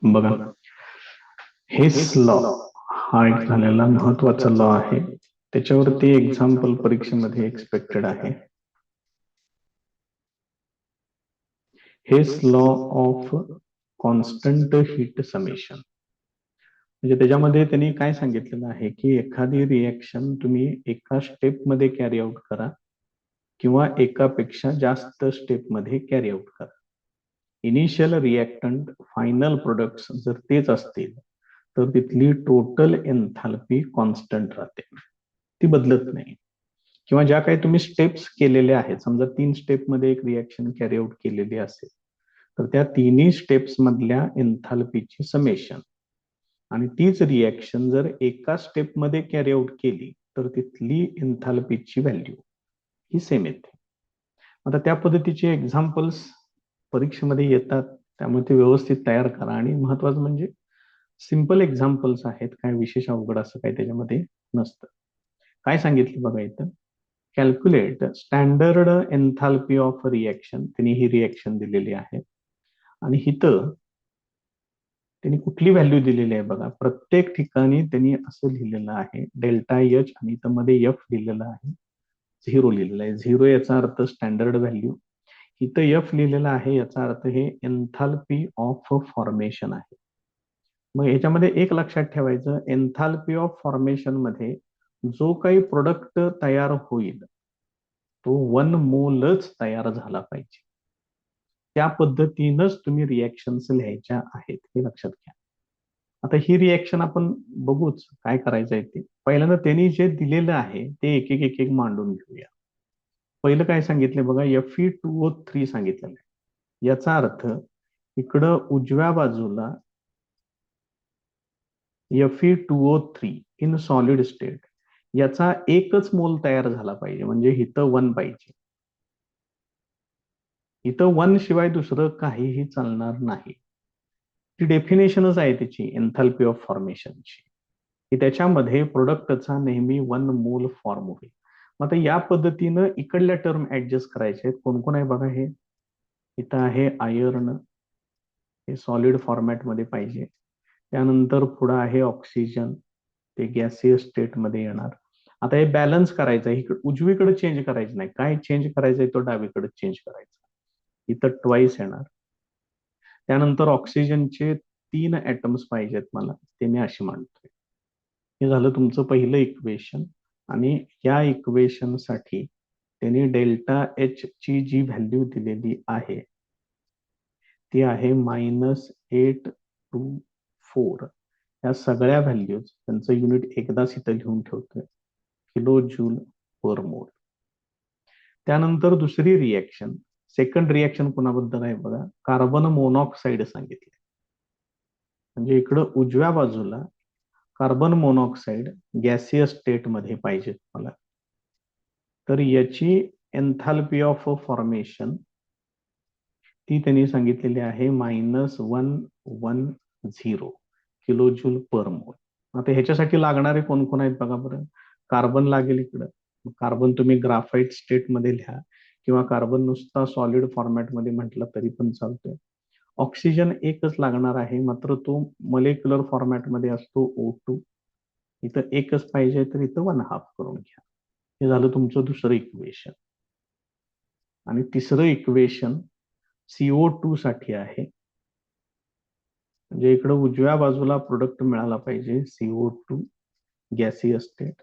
बघा, हेस लॉ हा एक झालेला महत्वाचा लॉ आहे. त्याच्यावरती एक्झाम्पल परीक्षेमध्ये एक्सपेक्टेड आहे. Hess law of constant heat summation. म्हणजे त्याच्यामध्ये त्यांनी काय सांगितलेलं आहे की एखादी रिएक्शन तुम्ही एका स्टेपमध्ये कॅरी आउट करा किंवा एकापेक्षा जास्त स्टेपमध्ये कॅरी आउट करा. इनिशियल रिएक्टंट, फायनल प्रोडक्ट्स जर तेच असतील तर तिथली टोटल एन्थाल्पी कॉन्स्टंट राहते, ती बदलत नाही. किंवा ज्या काही तुम्ही स्टेप्स केलेल्या आहेत, समजा 3 स्टेपमध्ये एक रिएक्शन कॅरी आउट केलेली असेल तर त्या तिन्ही स्टेप्स मधल्या एन्थाल्पीची समेशन आणि तीच रिएक्शन जर एका स्टेपमध्ये कॅरी आउट केली तर तिथली एन्थाल्पीची व्हॅल्यू ही सेम येते. आता त्या पद्धतीचे एक्झाम्पल्स परीक्षेमध्ये येतात, त्यामुळे ते व्यवस्थित तयार करा. आणि महत्वाचं म्हणजे सिंपल एक्झाम्पल्स आहेत, काय विशेष अवघड असं काही त्याच्यामध्ये नसतं. काय सांगितलं बघा इथं, calculate standard enthalpy of reaction. त्यांनी ही रिएक्शन दिलेली आहे आणि इथं त्यांनी कुठली व्हॅल्यू दिलेली आहे बघा. प्रत्येक ठिकाणी त्यांनी असं लिहिलेलं आहे डेल्टा एच आणि इथं मध्ये एफ लिहिलेलं आहे, 0 लिहिलेलं आहे. 0 याचा अर्थ स्टँडर्ड व्हॅल्यू, इथं एफ लिहिलेलं आहे याचा अर्थ हे एन्थाल्पी ऑफ फॉर्मेशन आहे. मग याच्यामध्ये एक लक्षात ठेवायचं, एन्थाल्पी ऑफ फॉर्मेशन मध्ये जो काही प्रोडक्ट तयार होईल तो 1 मोलच तयार झाला पाहिजे. त्या पद्धतीनंच तुम्ही रिएक्शन्स लिहायच्या आहेत, हे लक्षात घ्या. आता ही रिएक्शन आपण बघूच काय करायचं आहे ते. पहिल्यांदा त्यांनी जे दिलेलं आहे ते एक एक एक एक मांडून घेऊया. पहिलं काय सांगितलं बघा, Fe2O3 सांगितलेलं आहे. याचा अर्थ इकडं उजव्या बाजूला Fe2O3 इन सॉलिड स्टेट याचा एकच मोल तयार झाला पाहिजे, म्हणजे इथं 1 पाहिजे. इथं 1 शिवाय दुसरं काहीही चालणार नाही. ती डेफिनेशनच आहे त्याची एन्थाल्पी ऑफ फॉर्मेशनची, की त्याच्यामध्ये प्रोडक्टचा नेहमी 1 मोल फॉर्म होईल. मग आता या पद्धतीनं इकडल्या टर्म ऍडजस्ट करायचे आहेत. कोण कोण आहे बघा, हे इथं आहे आयर्न, हे सॉलिड फॉर्मॅटमध्ये पाहिजे. त्यानंतर पुढं आहे ऑक्सिजन, ते गॅसियस स्टेटमध्ये येणार. आता हे बॅलन्स करायचं आहे, उजवीकडे चेंज करायचं नाही. काय चेंज करायचंय तो डावीकडे चेंज करायचा. इथं ट्वाईस येणार. त्यानंतर ऑक्सिजनचे 3 ऍटम्स पाहिजेत मला, ते मी अशी मांडतोय. हे झालं तुमचं पहिलं इक्वेशन. आणि या इक्वेशन साठी त्यांनी डेल्टा एच ची जी व्हॅल्यू दिलेली आहे ती आहे -824. या सगळ्या व्हॅल्यूज त्यांचं युनिट एकदाच इथं लिहून ठेवतोय, किलो जूल पर मोल. त्यानंतर दुसरी रिएक्शन, सेकंड रिएक्शन कुणाबद्दल आहे बघा, कार्बन मोनॉक्साईड सांगितले. म्हणजे इकडं उजव्या बाजूला कार्बन मोनॉक्साईड गॅसियस स्टेट मध्ये पाहिजे मला. तर याची एन्थाल्पी ऑफ फॉर्मेशन ती त्यांनी सांगितलेली आहे -110 किलो जूल पर मोल. आता ह्याच्यासाठी लागणारे कोण कोण आहेत बघा बरं. कार्बन लागेल इकडं, कार्बन तुम्ही ग्राफाईट स्टेट मध्ये लिहा किंवा कार्बन नुसता सॉलिड फॉर्मॅटमध्ये म्हटलं तरी पण चालतोय. ऑक्सिजन एकच लागणार आहे, मात्र तो मॉलिक्युलर फॉर्मॅटमध्ये असतो O2. इथं एकच पाहिजे तर इथं 1/2 करून घ्या. हे झालं तुमचं दुसरं इक्वेशन. आणि तिसरं इक्वेशन CO2 साठी आहे. म्हणजे इकडं उजव्या बाजूला प्रोडक्ट मिळाला पाहिजे CO2 गॅसियस स्टेट.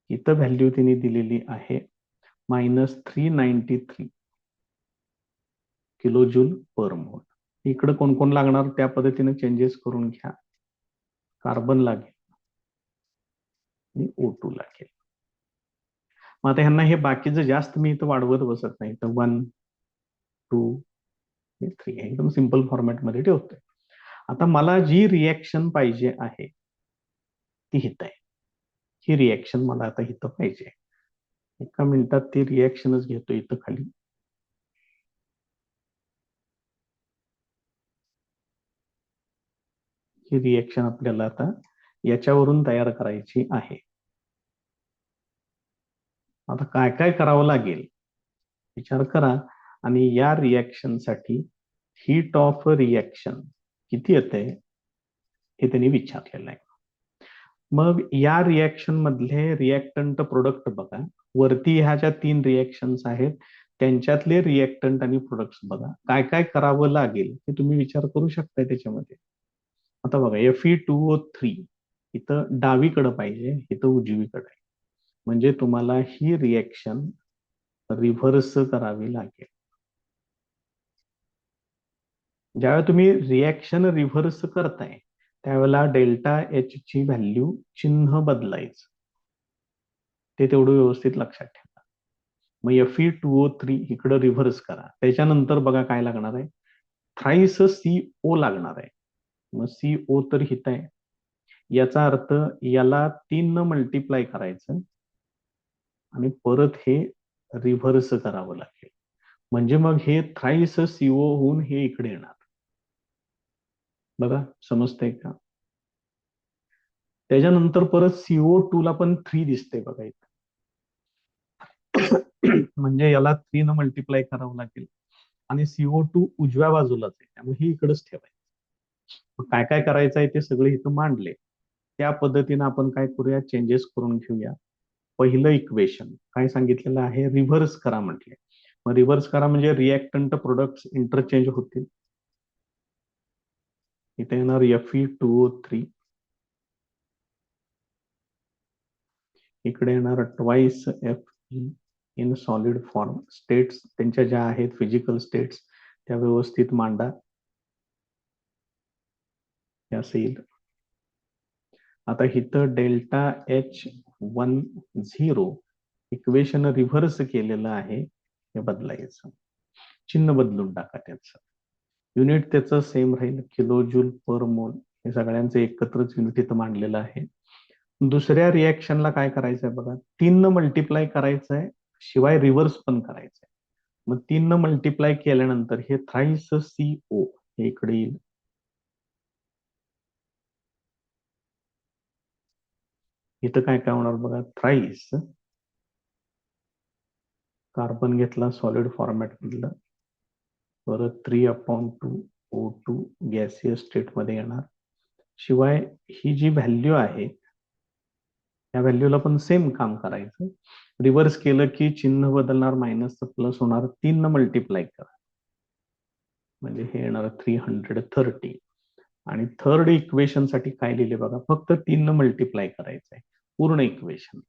इथं व्हॅल्यू तिने दिलेली आहे -393 किलो जूल पर मोल. इकडं कोण कोण लागणार त्या पद्धतीने चेंजेस करून घ्या. कार्बन लागेल आणि O2 लागेल. मग आता ह्यांना हे बाकीचं जास्त मी इथं वाढवत बसत नाही. तर 1, 2, 3 एकदम सिंपल फॉर्मॅटमध्ये ठेवतोय. आता मला जी रिएक्शन पाहिजे आहे ती हित आहे. ही रिएक्शन मला आता इथं पाहिजे. एका मिनिटात ती रिएक्शनच घेतो इथं खाली. ही रिएक्शन आपल्याला आता याच्यावरून तयार करायची आहे. आता काय काय करावं लागेल विचार करा. आणि या रिएक्शन साठी हीट ऑफ रिएक्शन किती येते हे त्यांनी विचारलेलं आहे. मग या रिएक्शन मधले रिएक्टंट प्रोडक्ट बघा, वरती ह्या ज्या 3 रिएक्शन्स आहेत त्यांच्यातले रिएक्टंट आणि प्रोडक्ट्स बघा, काय काय करावं लागेल हे तुम्ही विचार करू शकताय त्याच्यामध्ये. आता बघा Fe2O3 इथं डावीकडं पाहिजे, इथं उजवीकडे आहे. म्हणजे तुम्हाला ही रिएक्शन रिव्हर्स करावी लागेल. ज्यावेळेला तुम्ही रिएक्शन रिव्हर्स करताय त्यावेळेला डेल्टा एच ची व्हॅल्यू चिन्ह बदलायचं, ते तेवढं व्यवस्थित लक्षात ठेवा. मग Fe2O3 इकडं रिव्हर्स करा, त्याच्यानंतर बघा काय लागणार आहे, थ्राईस CO लागणार आहे. मग CO तर हित आहे, याचा अर्थ याला 3 न मल्टिप्लाय करायचं आणि परत हे रिव्हर्स करावं लागेल. म्हणजे मग हे थ्राईस CO होऊन हे इकडे येणार. बघा समजतंय का? त्याच्यानंतर परत CO2 ला पण 3 दिसते बघा इथं. म्हणजे याला 3 न मल्टिप्लाय करावं लागेल आणि CO2 उजव्या बाजूलाच आहे, त्यामुळे ही इकडेच ठेवायचं. काय काय करायचं आहे ते सगळे इथं मांडले. त्या पद्धतीनं आपण काय करूया, चेंजेस करून घेऊया. पहिलं इक्वेशन काय सांगितलेलं आहे, रिव्हर्स करा म्हटले. मग रिव्हर्स करा म्हणजे रिएक्टंट प्रोडक्ट्स इंटरचेंज होतील. इथे येणार Fe2O3, इकडे येणार twice Fe in solid form. States त्यांच्या ज्या आहेत फिजिकल स्टेट्स त्या व्यवस्थित मांडा, असं येईल. आता इथं ΔH10 इक्वेशन रिव्हर्स केलेलं आहे, हे बदलायचं, चिन्ह बदलून टाका. त्याचं युनिट त्याचं सेम राहील, किलो जूल पर मोल. हे सगळ्यांचं एकत्रच युनिट इथं मांडलेलं आहे. दुसऱ्या रिएक्शनला काय करायचंय बघा, 3 न मल्टिप्लाय करायचंय, शिवाय रिव्हर्स पण करायचंय. मग 3 न मल्टिप्लाय केल्यानंतर हे थ्राईस CO हे इकडे येईल. इथं काय काय होणार बघा, थ्राईस कार्बन घेतला सॉलिड फॉर्मॅट मधलं, परत 3/2O2 गॅसियस स्टेट मध्ये येणार. शिवाय ही जी व्हॅल्यू आहे त्या व्हॅल्यूला पण सेम काम करायचं. रिव्हर्स केलं की चिन्ह बदलणार, मायनस प्लस होणार, 3 न मल्टिप्लाय करा म्हणजे हे येणार 330. आणि थर्ड इक्वेशन साठी काय लिहिले बघा, फक्त 3 न मल्टिप्लाय करायचं आहे पूर्ण इक्वेशन.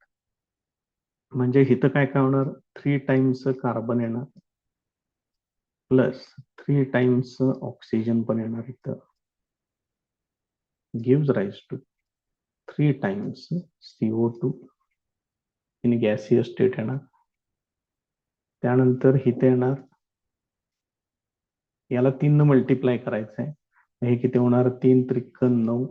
म्हणजे इथं काय काय होणार, 3 टाइम्स कार्बन येणार प्लस 3 टाइम्स ऑक्सिजन पण येणार. इथं gives rise to 3 times CO2 in gaseous state येणार. त्यानंतर इथे येणार, याला 3 न मल्टिप्लाय करायचं आहे. हे किती होणार, 3 त्रिक 9,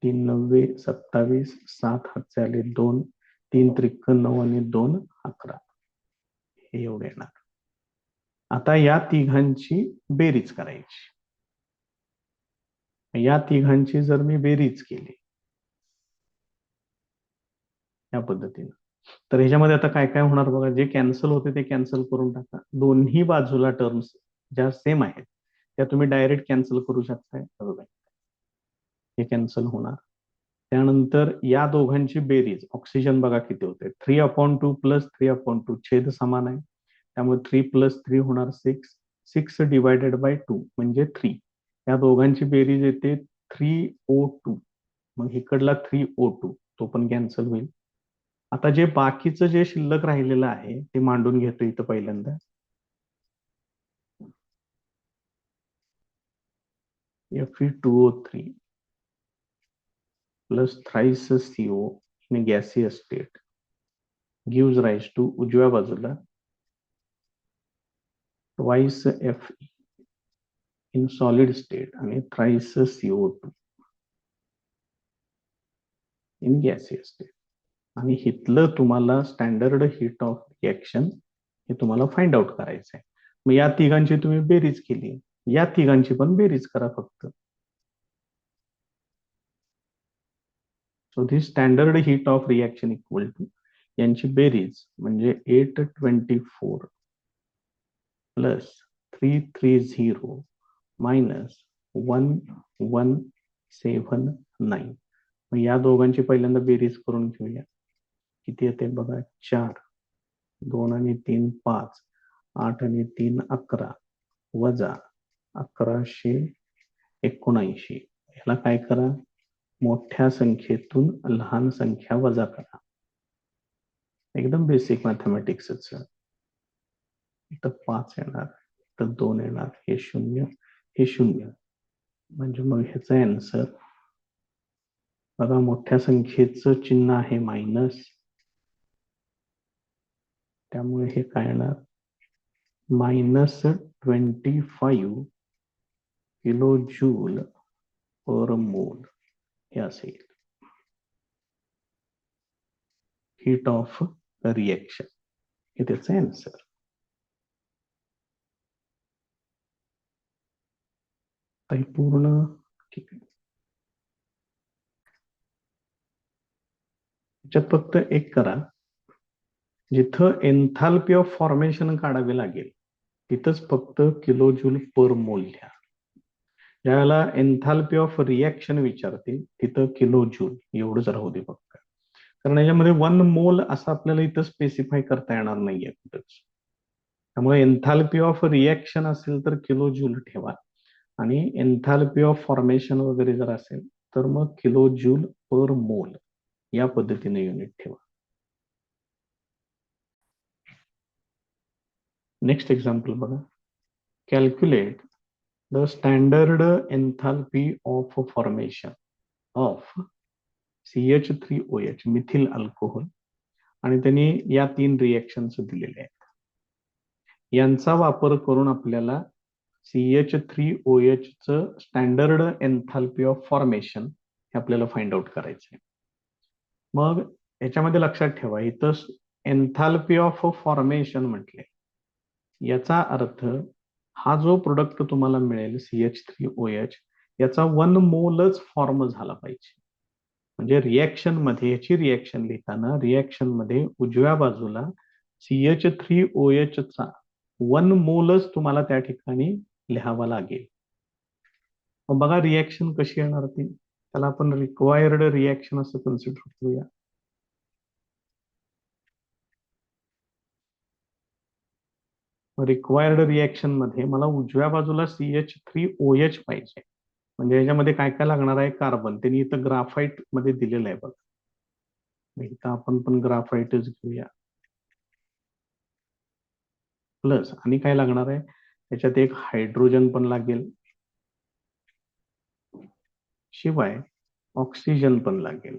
3 9 27, 7 हातचे आले 2, 3 त्रिक 9 आणि 2 11, हे एवढे येणार. आता या तिघांची बेरीज करायची. या तिघांची जर मी बेरीज केली या पद्धतीने, तर ह्याच्यामध्ये आता काय काय होणार बघा, जे कॅन्सल होते ते कॅन्सल करून टाका. दोन्ही बाजूला टर्म्स ज्या सेम आहेत त्या तुम्ही डायरेक्ट कॅन्सल करू शकताय. बरोबर, हे कॅन्सल होणार. त्यानंतर या दोघांची बेरीज, ऑक्सिजन बघा किती होते, 3/2 प्लस 3/2, छेद समान आहे त्यामुळे 3 प्लस 3 होणार 6, 6 डिवायडेड बाय 2 म्हणजे 3. या दोघांची बेरीज येते 3O2. मग इकडला 3O2 तो पण कॅन्सल होईल. आता जे बाकीचं जे शिल्लक राहिलेलं आहे ते मांडून घेतो इथं पहिल्यांदा. Fe2O3 plus thrice CO in gaseous state gives rise to, उजव्या बाजूला twice Fe in solid state आणि thrice CO2 in gaseous state. आणि इथलं तुम्हाला स्टँडर्ड हीट ऑफ रिएक्शन हे तुम्हाला फाइंड आउट करायचं आहे. मग या तिघांची तुम्ही बेरीज केली, या तिघांची पण बेरीज करा फक्त. So the standard heat of reaction equal to, यांची बेरीज म्हणजे 824 प्लस 330 मायनस 1179. मग या दोघांची पहिल्यांदा बेरीज करून घेऊया. किती येते बघा, 4, 2 आणि 3 5, 8 आणि 3 11, वजा 1179. ह्याला काय करा, मोठ्या संख्येतून लहान संख्या वजा करा. एकदम बेसिक मॅथमॅटिक्सच. इथं 5 येणार, इथं 2 येणार, हे 0 हे 0. म्हणजे मग ह्याचा आन्सर बघा, मोठ्या संख्येचं चिन्ह आहे मायनस, त्यामुळे हे काय येणार, -25 किलो जूल पर मोल हे असेल हीट ऑफ रिएक्शन. हे त्याचं आन्सर. पूर्ण ठीक आहे. त्याच्यात फक्त एक करा, जिथं एन्थाल्पी ऑफ फॉर्मेशन काढावे लागेल तिथंच फक्त किलो जूल पर मोल घ्या. ज्यावेळेला एन्थाल्पी ऑफ रिएक्शन विचारतील तिथं किलो जूल एवढंच राहू दे फक्त. कारण याच्यामध्ये 1 मोल असं आपल्याला इथं स्पेसिफाय करता येणार नाहीये कुठंच. त्यामुळे एन्थाल्पी ऑफ रिएक्शन असेल तर किलो जूल ठेवा, आणि एन्थाल्पी ऑफ फॉर्मेशन वगैरे जर असेल तर मग किलो जूल पर मोल या पद्धतीने युनिट ठेवा. नेक्स्ट एक्झाम्पल बघा. Calculate the standard enthalpy of formation of CH3OH methyl alcohol, आणि त्यांनी या 3 रिएक्शन्स दिलेले आहेत. यांचा वापर करून आपल्याला CH3OH च स्टँडर्ड एन्थाल्पी ऑफ फॉर्मेशन हे आपल्याला फाइंड आउट करायचं आहे. मग याच्यामध्ये लक्षात ठेवा, इथं एन्थाल्पी ऑफ फॉर्मेशन म्हटले, याचा अर्थ हा जो प्रोडक्ट तुम्हाला मिळेल CH3OH याचा 1 मोलच फॉर्म झाला पाहिजे. म्हणजे रिएक्शन मध्ये, याची रिएक्शन लिहिताना रिएक्शन मध्ये उजव्या बाजूला CH3OH चा 1 मोलच तुम्हाला त्या ठिकाणी लिहावा लागेल. मग बघा रिएक्शन कशी येणार ती, त्याला आपण रिक्वायर्ड रिएक्शन असं कन्सिडर करूया. रिक्वायर्ड रिएक्शन मध्ये मला उजव्या बाजूला CH3OH पाहिजे. म्हणजे याच्यामध्ये काय काय लागणार आहे, कार्बन. त्यांनी इथं ग्राफाईट मध्ये दिलेलं आहे बघा. इथं आपण पण ग्राफाईटच घेऊया. प्लस आणि काय लागणार आहे, त्याच्यात एक हायड्रोजन पण लागेल, शिवाय ऑक्सिजन पण लागेल.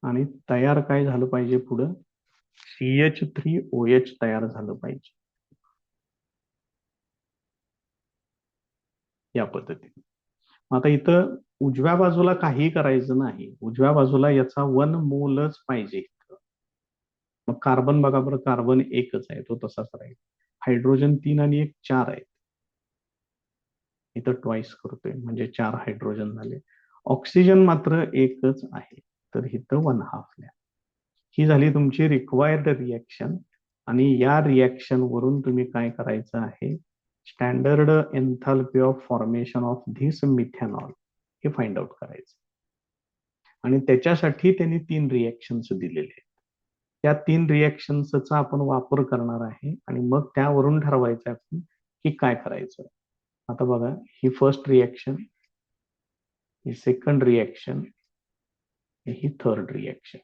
आणि तयार काय झालं पाहिजे, पुढं CH3OH तयार झालं पाहिजे या पद्धतीने. आता इथं उजव्या बाजूला काही करायचं नाही, उजव्या बाजूला याचा 1 मोलच पाहिजे. मग कार्बन बघा बरं, कार्बन एकच आहे, तो तसाच राहील. हायड्रोजन 3 आणि 1 4 आहे, इथं ट्वाइस करतोय म्हणजे 4 हायड्रोजन झाले. ऑक्सिजन मात्र एकच आहे, तर इथं 1/2 लिहा. ही झाली तुमची रिक्वायर्ड रिएक्शन. आणि या रिएक्शन वरून तुम्ही काय करायचं आहे, standard enthalpy of formation of this methanol हे फाइंड आउट करायचं. आणि त्याच्यासाठी त्यांनी 3 रिएक्शन्स दिलेले आहेत. त्या 3 रिएक्शन्सचा आपण वापर करणार आहे, आणि मग त्यावरून ठरवायचं आपण की काय करायचं. आता बघा, ही फर्स्ट रिएक्शन, ही सेकंड रिएक्शन, ही थर्ड रिएक्शन.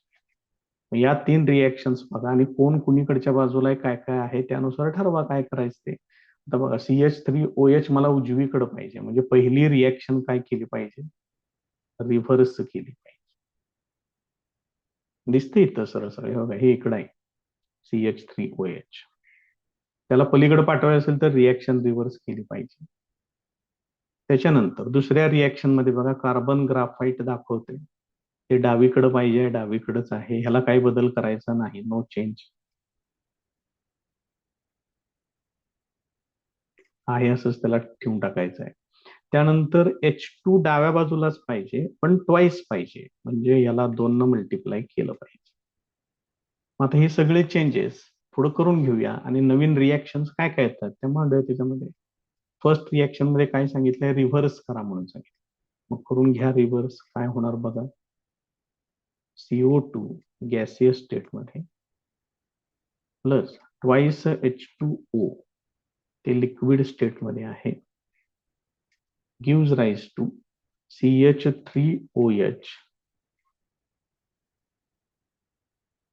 या 3 रिएक्शन्स बघा, आणि कोण कुणीकडच्या बाजूला आहे, काय काय आहे त्यानुसार ठरवा काय करायचं ते. आता बघा, CH3OH मला उजवीकडे पाहिजे, म्हणजे पहिली रिएक्शन काय केली पाहिजे, रिव्हर्स केली पाहिजे. दिसते इथं सरळ सरळ, बघा हे इकडं आहे CH3OH. त्याला पलीकडे पाठवायचं असेल तर रिएक्शन रिव्हर्स केली पाहिजे. त्याच्यानंतर दुसऱ्या रिएक्शन मध्ये बघा, कार्बन ग्राफाईट दाखवते, ते डावीकडे पाहिजे, डावीकडेच आहे, ह्याला काही बदल करायचा नाही, नो चेंज आहे असंच त्याला ठेवून टाकायचं आहे. त्यानंतर H2 डाव्या बाजूलाच पाहिजे, पण ट्वाइस पाहिजे, म्हणजे याला 2 न मल्टिप्लाय केलं पाहिजे. आता हे सगळे चेंजेस पुढे करून घेऊया आणि नवीन रिॲक्शन काय काय येतात ते मांडूया त्याच्यामध्ये. फर्स्ट रिॲक्शन मध्ये काय सांगितलंय, रिव्हर्स करा म्हणून सांगितलं. मग करून घ्या रिव्हर्स. काय होणार बघा, CO2 गॅसियस स्टेटमध्ये प्लस ट्वाइस H2O ते लिक्विड स्टेटमध्ये आहे, gives rise to CH3OH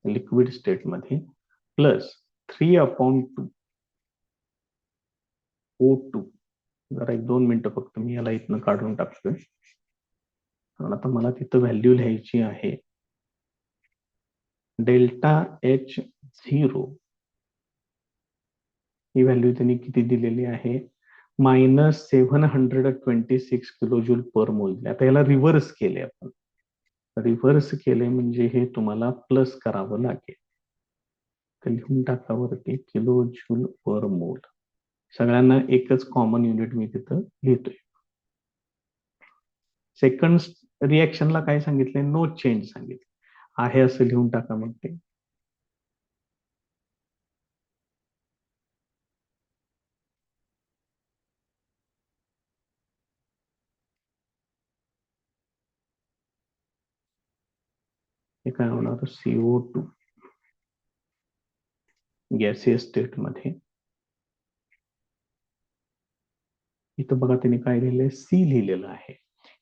liquid स्टेटमध्ये प्लस 3/2 O2. जरा 1-2 मिनिटं फक्त मी याला इथनं काढून टाकतोय, कारण आता मला तिथं व्हॅल्यू लिहायची आहे. डेल्टा H0 ही व्हॅल्यू त्यांनी किती दिलेली आहे, -726 किलोजूल पर मोल. आता याला रिव्हर्स केले आपण. रिव्हर्स केले म्हणजे हे तुम्हाला प्लस करावं लागेल. तर लिहून टाकावरती किलोजूल पर मोल. सगळ्यांना एकच कॉमन युनिट मी तिथं लिहितोय. सेकंड रिॲक्शनला काय सांगितलंय, नो चेंज सांगितलं आहे, असं लिहून टाका. मग ते काय होणार, CO2 गॅसियस स्टेटमध्ये, इथं बघा त्यांनी काय लिहिलंय, C लिहिलेलं आहे.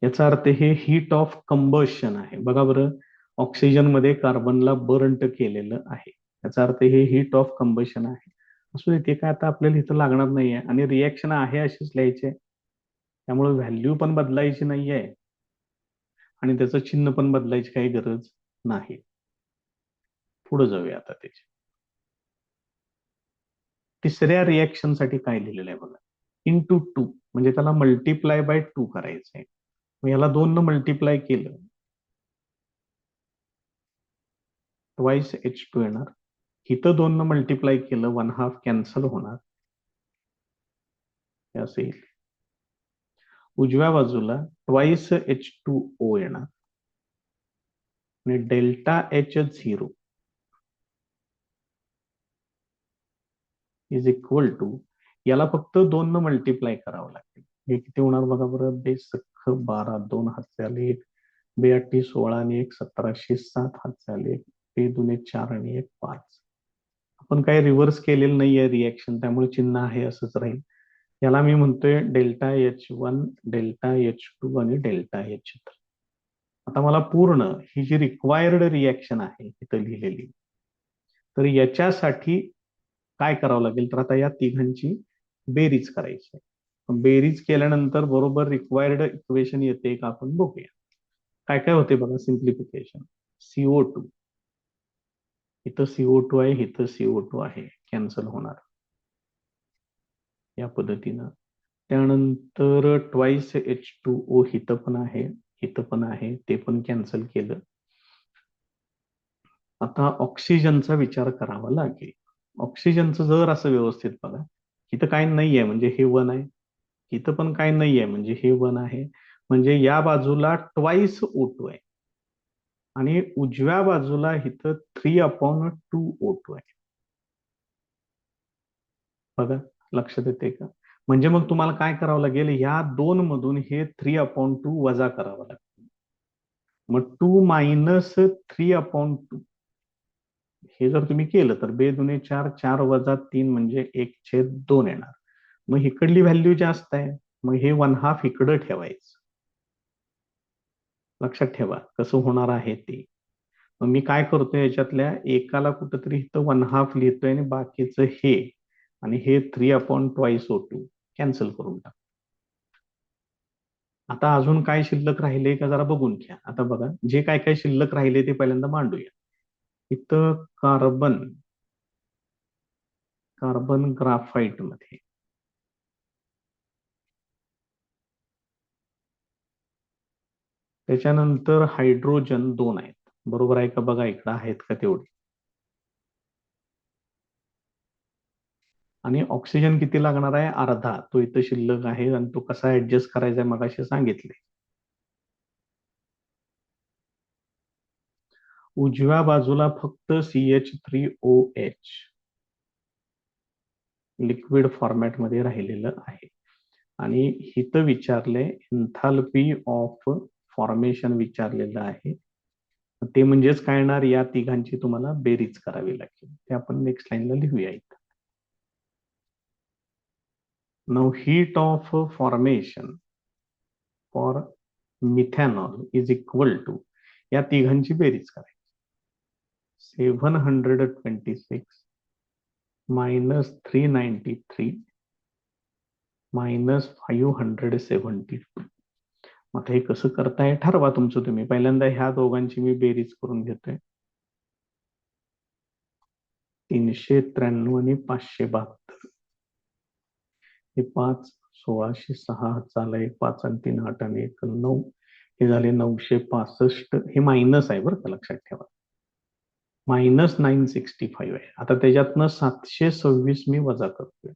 याचा अर्थ हे हीट ऑफ कंबशन आहे. बघा बरं, ऑक्सिजन मध्ये कार्बनला बर्न्ट केलेलं आहे, याचा अर्थ हे हीट ऑफ कंबशन आहे. असू दे, ते काय आता आपल्याला इथं लागणार नाहीये, आणि रिॲक्शन आहे अशीच लिहायचे, त्यामुळे व्हॅल्यू पण बदलायची नाहीये आणि त्याचं चिन्ह पण बदलायची काही गरज नाही. पुढे जाऊया आता त्याची. तिसऱ्या रिॲक्शन साठी काय लिहिलेलं आहे बघा, इंटू 2, म्हणजे त्याला मल्टिप्लाय बाय 2 करायचंय. मग याला 2 न मल्टिप्लाय केलं, ट्वाइस H2 येणार. इथं 2 न मल्टिप्लाय केलं, 1/2 कॅन्सल होणार, हे असं येईल. उजव्या बाजूला ट्वाइस H2O येणार आणि delta H0 is equal to, याला फक्त 2 न मल्टिप्लाय करावं लागेल. हे किती होणार बघा बरं, 2 12, 2 हात झाले 1, 2 16 आणि 1 17, 7 हात झाले 1, 2 4 आणि 1 5. आपण काही रिव्हर्स केलेलं नाहीये रिॲक्शन, त्यामुळे चिन्ह आहे असंच राहील. याला मी म्हणतोय डेल्टा H1, डेल्टा H2 आणि डेल्टा H3. आता मला पूर्ण ही जी रिक्वायर्ड रिॲक्शन आहे इथं लिहिलेली, तर याच्यासाठी काय करावं लागेल, तर आता या तिघांची बेरीज करायची आहे. बेरीज केल्यानंतर बरोबर रिक्वायर्ड इक्वेशन येते का आपण बघूया. काय काय होते बघा, सिम्प्लिफिकेशन. CO2, इथं CO2 आहे, इथं CO2 आहे, कॅन्सल होणार या पद्धतीनं. त्यानंतर ट्वाइस H2O इथं पण आहे, इथं पण आहे, ते पण कॅन्सल केलं. आता ऑक्सिजनचा विचार करावा लागेल. ऑक्सिजनचं जर असं व्यवस्थित बघा, इथं काय नाही आहे म्हणजे हे 1 आहे, इथं पण काय नाही आहे म्हणजे हे 1 आहे, म्हणजे या बाजूला ट्वाइस O2 आहे आणि उजव्या बाजूला इथं 3/2 O2 आहे. बघा, लक्षात येते का? म्हणजे मग तुम्हाला काय करावं लागेल, या 2 मधून हे 3/2 वजा करावं लागेल. मग 2 मायनस 3/2 हे जर तुम्ही केलं तर 2 दुणे 4, 4 वजा 3 म्हणजे 1/2 येणार. मग इकडली व्हॅल्यू जास्त आहे, मग हे 1/2 इकडं ठेवायचं. लक्षात ठेवा कसं होणार आहे ते. मग मी काय करतोय, याच्यातल्या एकाला कुठंतरी इथं 1/2 लिहितोय आणि बाकीचं हे आणि हे 3/2 कॅन्सल करून टाक. आता अजून काय शिल्लक राहिले का जरा बघून घ्या. आता बघा, जे काय काय शिल्लक राहिले ते पहिल्यांदा मांडूया. इथं कार्बन, कार्बन ग्राफाइट मध्ये त्याच्यानंतर हायड्रोजन 2 आहेत, बरोबर आहे का बघा, इकडं आहेत का तेवढे. आणि ऑक्सिजन किती लागणार आहे, अर्धा, तो इथं शिल्लक आहे आणि तो कसा ऍडजस्ट करायचा आहे मगाशी सांगितले. उजव्या बाजूला फक्त CH3OH लिक्विड फॉर्मॅटमध्ये राहिलेलं आहे. आणि इथं विचारलंय एन्थाल्पी ऑफ फॉर्मेशन विचारलेलं आहे. ते म्हणजेच काय येणार, या तिघांची तुम्हाला बेरीज करावी लागेल. ते आपण नेक्स्ट लाईनला लिहूया इथं. Now heat of formation for methanol is equal to, या तिघांची बेरीज करायची. 726 मायनस 393 मायनस 572. आता हे कसं करताय ठरवा तुमचं तुम्ही. पहिल्यांदा ह्या दोघांची मी बेरीज करून घेतोय. 393 आणि 572. हे 5 1606 झालं, 1 5 आणि 3 8 आणि 1 9, हे झाले 965. हे मायनस आहे बरं का, लक्षात ठेवा. मायनस 965 आहे. आता त्याच्यातनं 726 मी वजा करतोय.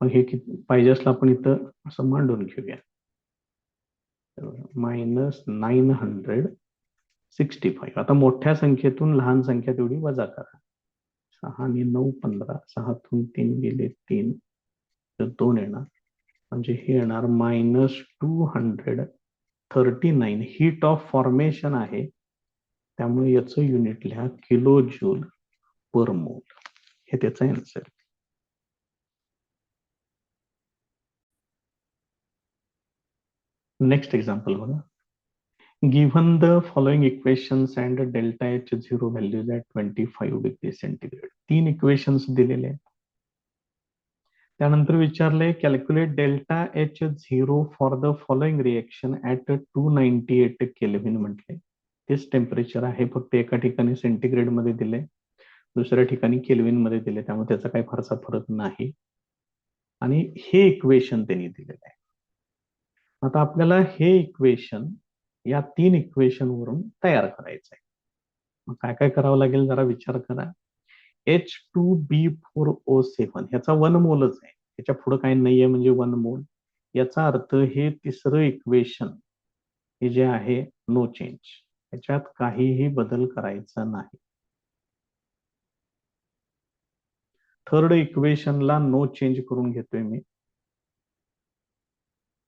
मग हे किती पाहिजे असलं आपण इथं असं मांडून घेऊया. मायनस 965. आता मोठ्या संख्येतून लहान संख्या तेवढी वजा करा. 6 आणि 9 15, 6तून 3 गेले 3, तर 2 येणार, म्हणजे हे येणार मायनस 239. हीट ऑफ फॉर्मेशन आहे, त्यामुळे याचं युनिट लिहा किलो जूल पर मोल. हे त्याचं आन्सर. नेक्स्ट एक्झाम्पल बघा. Given the following equations and delta H0 values at 25 degree centigrade. 3 equations दिलेले आहेत. त्यानंतर विचारले calculate delta H0 for the following reaction at 298 kelvin म्हटले. तेच टेम्परेचर आहे, फक्त एका ठिकाणी सेंटीग्रेड मध्ये दिले, दुसऱ्या ठिकाणी केल्विन मध्ये दिले, त्यामुळे त्याचा काही फारसा फरक नाही. आणि हे इक्वेशन त्यांनी दिलेलं आहे. आता आपल्याला हे इक्वेशन या 3 इक्वेशन वरून तयार करायचं आहे. मग काय काय करावं लागेल जरा विचार करा. H2B4O7 ह्याचा 1 मोलच आहे, त्याच्या पुढे काही नाहीये, म्हणजे 1 मोल. याचा अर्थ हे तिसरं इक्वेशन हे जे आहे नो चेंज, त्याच्यात काहीही बदल करायचा नाही. थर्ड इक्वेशनला नो चेंज करून घेतोय मी.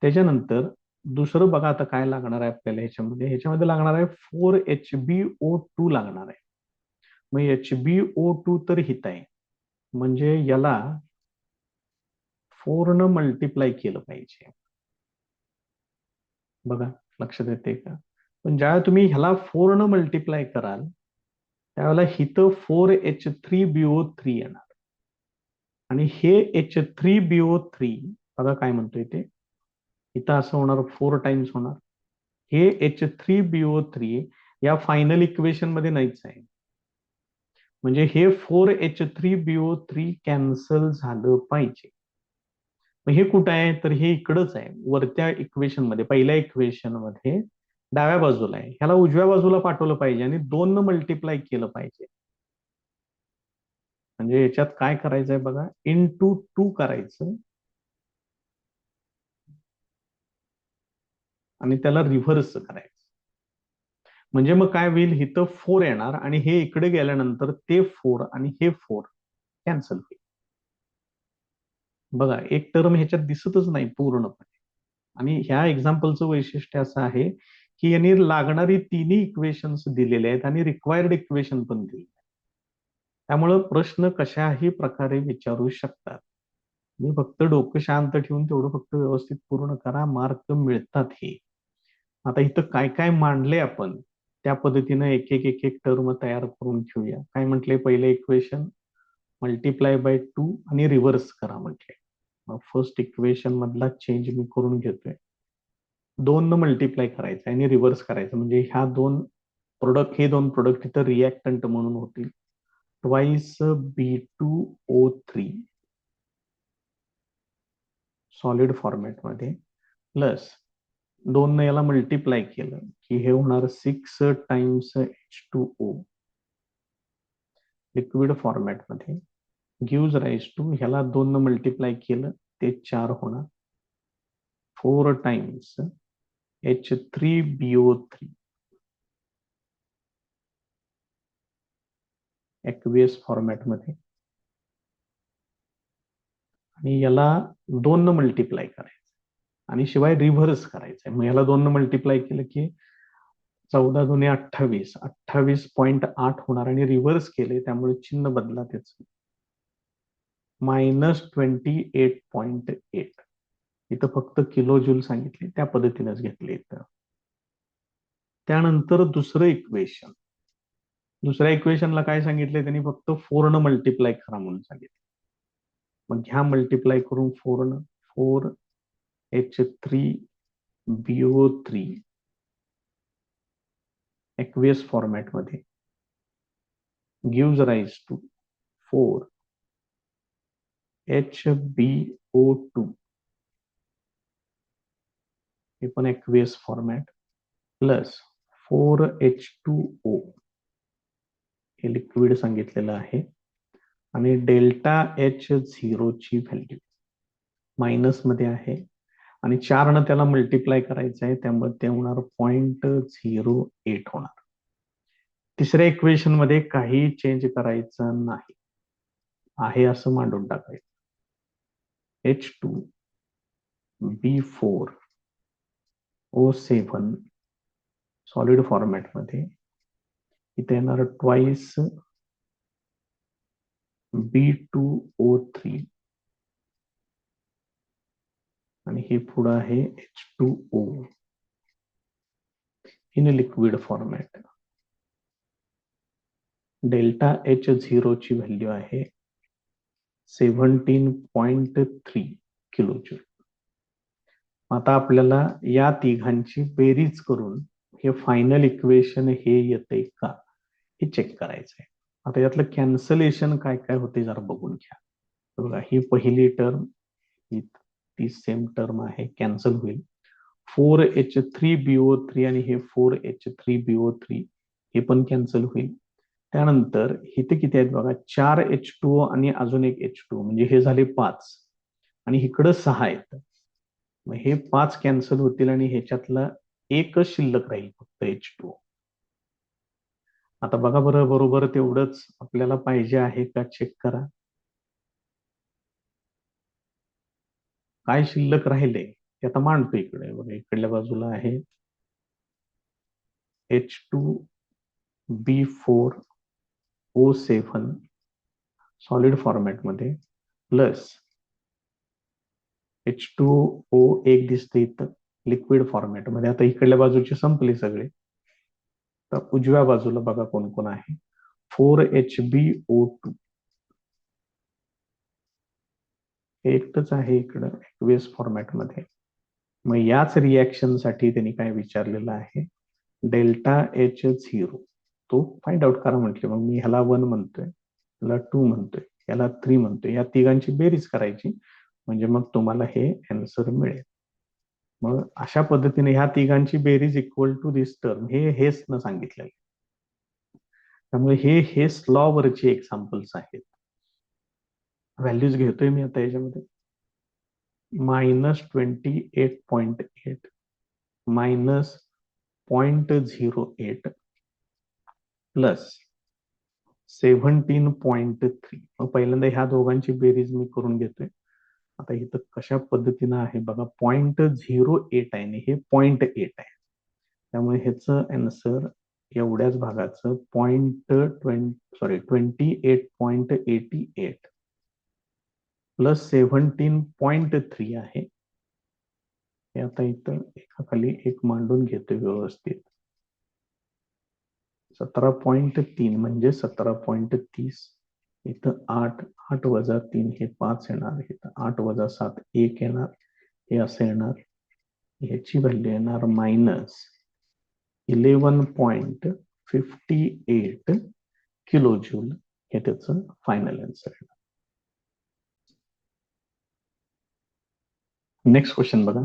त्याच्यानंतर दुसरं बघा आता काय लागणार आहे आपल्याला ह्याच्यामध्ये लागणार आहे 4HbO2 लागणार आहे. मग HbO2 तर हित आहे, म्हणजे याला 4 न मल्टिप्लाय केलं पाहिजे. बघा लक्षात येते का. पण ज्यावेळेला तुम्ही ह्याला 4 न मल्टिप्लाय कराल त्यावेळेला हिथं 4H3BO3 येणार, आणि हे H3BO3 बघा काय म्हणतोय ते, इथं असं होणार 4 टाइम्स होणार. हे H3BO3 या फायनल इक्वेशन मध्ये नाहीच आहे, म्हणजे हे 4H3BO3 कॅन्सल झालं पाहिजे. मग हे कुठं आहे, तर हे इकडंच आहे वरत्या इक्वेशन मध्ये, पहिल्या इक्वेशन मध्ये डाव्या बाजूला आहे. ह्याला उजव्या बाजूला पाठवलं पाहिजे आणि 2 न मल्टिप्लाय केलं पाहिजे. म्हणजे याच्यात काय करायचंय बघा, इंटू 2 करायचं आणि त्याला रिव्हर्स करायचं. म्हणजे मग काय होईल, इथं 4 येणार आणि हे इकडे गेल्यानंतर ते 4 आणि हे 4 कॅन्सल होईल. बघा एक टर्म ह्याच्यात दिसतच नाही पूर्णपणे. आणि ह्या एक्झाम्पलचं वैशिष्ट्य असं आहे की यांनी लागणारी तिन्ही इक्वेशन्स दिलेले आहेत आणि रिक्वायर्ड इक्वेशन पण दिली. त्यामुळं प्रश्न कशाही प्रकारे विचारू शकतात. मी फक्त डोकं शांत ठेवून तेवढं फक्त व्यवस्थित पूर्ण करा, मार्क मिळतात. हे आता इथं काय काय मांडले आपण त्या पद्धतीनं एक एक एक एक टर्म तयार करून घेऊया. काय म्हटले, पहिले इक्वेशन मल्टिप्लाय बाय 2 आणि रिव्हर्स करा म्हटले. मग फर्स्ट इक्वेशन मधला चेंज मी करून घेतोय, 2 न मल्टिप्लाय करायचं आणि रिव्हर्स करायचं, म्हणजे ह्या दोन प्रोडक्ट, हे दोन प्रोडक्ट इथं रिएक्टंट म्हणून होतील. ट्वाइस B2O3 सॉलिड फॉर्मॅटमध्ये, प्लस 2 ने याला मल्टिप्लाय केलं की हे होणार 6 टाइम्स H2O लिक्विड फॉर्मॅटमध्ये, गिव्ज राईज टू, ह्याला 2 न मल्टिप्लाय केलं ते 4 होणार, 4 टाइम्स H3BO3 ॲक्वियस फॉर्मॅटमध्ये आणि याला 2 न मल्टिप्लाय करायचं आणि शिवाय रिव्हर्स करायचंय. मग याला 2 न मल्टिप्लाय केलं की 14 दुने 28, 28.8 होणार आणि रिव्हर्स केले त्यामुळे चिन्ह बदला त्याचं -28.8. इथं फक्त किलो जूल सांगितले, त्या पद्धतीनेच घेतले इथं. त्यानंतर दुसरं इक्वेशन, दुसऱ्या इक्वेशनला काय सांगितले त्यांनी, फक्त 4 न मल्टिप्लाय करा म्हणून सांगितले. मग ह्या मल्टिप्लाय करून 4 न 4H3BO3 ॲक्वियस फॉर्मॅटमध्ये gives rise to 4HbO2 हे पण ॲक्वियस फॉर्मॅट प्लस 4H2O हे लिक्विड सांगितलेलं आहे आणि डेल्टा H0 ची व्हॅल्यू मायनस मध्ये आहे आणि 4 न त्याला मल्टिप्लाय करायचं आहे त्यामुळे ते होणार 0.08 होणार. तिसऱ्या इक्वेशन मध्ये काही चेंज करायचं नाही, आहे असं मांडून टाकायचं. H2B4O7 सॉलिड फॉर्मॅटमध्ये इथे येणार ट्वाइस B2O3 आणि हे पुढं आहे H2O in liquid format. Delta H0 ची व्हॅल्यू आहे 17.3 किलो जूल. आता आपल्याला या तिघांची बेरीज करून हे फायनल इक्वेशन हे येते का हे चेक करायचं आहे. आता यातलं कॅन्सलेशन काय काय होते जरा बघून घ्या. बघा, ही पहिली टर्म, ही ती सेम टर्म आहे, कॅन्सल होईल. 4H3BO3 आणि हे 4H3BO3 हे पण कॅन्सल होईल. त्यानंतर इथे किती आहेत बघा, 4H2O आणि अजून एक H2O म्हणजे हे झाले 5 आणि इकडं 6 आहेत. मग हे 5 कॅन्सल होतील आणि ह्याच्यातला एकच शिल्लक राहील, फक्त H2O. आता बघा बरं, बरोबर तेवढंच आपल्याला पाहिजे आहे का चेक करा. काय शिल्लक राहिले ते आता मांडतो इकडे. बघा, इकडल्या बाजूला आहे H2B4O7 सॉलिड फॉर्मॅटमध्ये प्लस H2O एक दिसते इथं लिक्विड फॉर्मॅटमध्ये. आता इकडल्या बाजूचे संपले सगळे, तर उजव्या बाजूला बघा कोण कोण आहे. 4HbO2 हे एकटंच आहे इकडं ॲक्वियस फॉर्मॅटमध्ये. मग याच रिॲक्शन साठी त्यांनी काय विचारलेलं आहे, डेल्टा H0 तो फाइंड आउट करा म्हटले. मग मी ह्याला 1 म्हणतोय, ह्याला 2 म्हणतोय, ह्याला 3 म्हणतोय. या तिघांची बेरीज करायची म्हणजे मग तुम्हाला हे आन्सर मिळेल. मग अशा पद्धतीने ह्या तिघांची बेरीज इक्वल टू दिस टर्म, हे हेच न सांगितलेलं. त्यामुळे हे स्लॉ वरचे एक्झाम्पल्स आहेत. व्हॅल्यूज घेतोय मी आता याच्यामध्ये, -28.8 -0.08 प्लस 17.3. मग पहिल्यांदा ह्या दोघांची बेरीज मी करून घेतोय. आता इथं कशा पद्धतीनं आहे बघा, 0.08 आहे आणि हे 0.8 आहे, त्यामुळे ह्याचं आन्सर एवढ्याच भागाचं 28.88 प्लस 17.3 आहे. हे आता इथं एकाखाली एक मांडून घेतोय व्यवस्थित. 17.3 म्हणजे 17.30. इथं 8 वजा 3 हे 5 येणार, इथं 8 वजा 7 1 येणार, हे असं येणार. ह्याची व्हॅल्यू येणार -11.58 किलो जूल. हे त्याचं फायनल आन्सर आहे. नेक्स्ट क्वेश्चन बघा,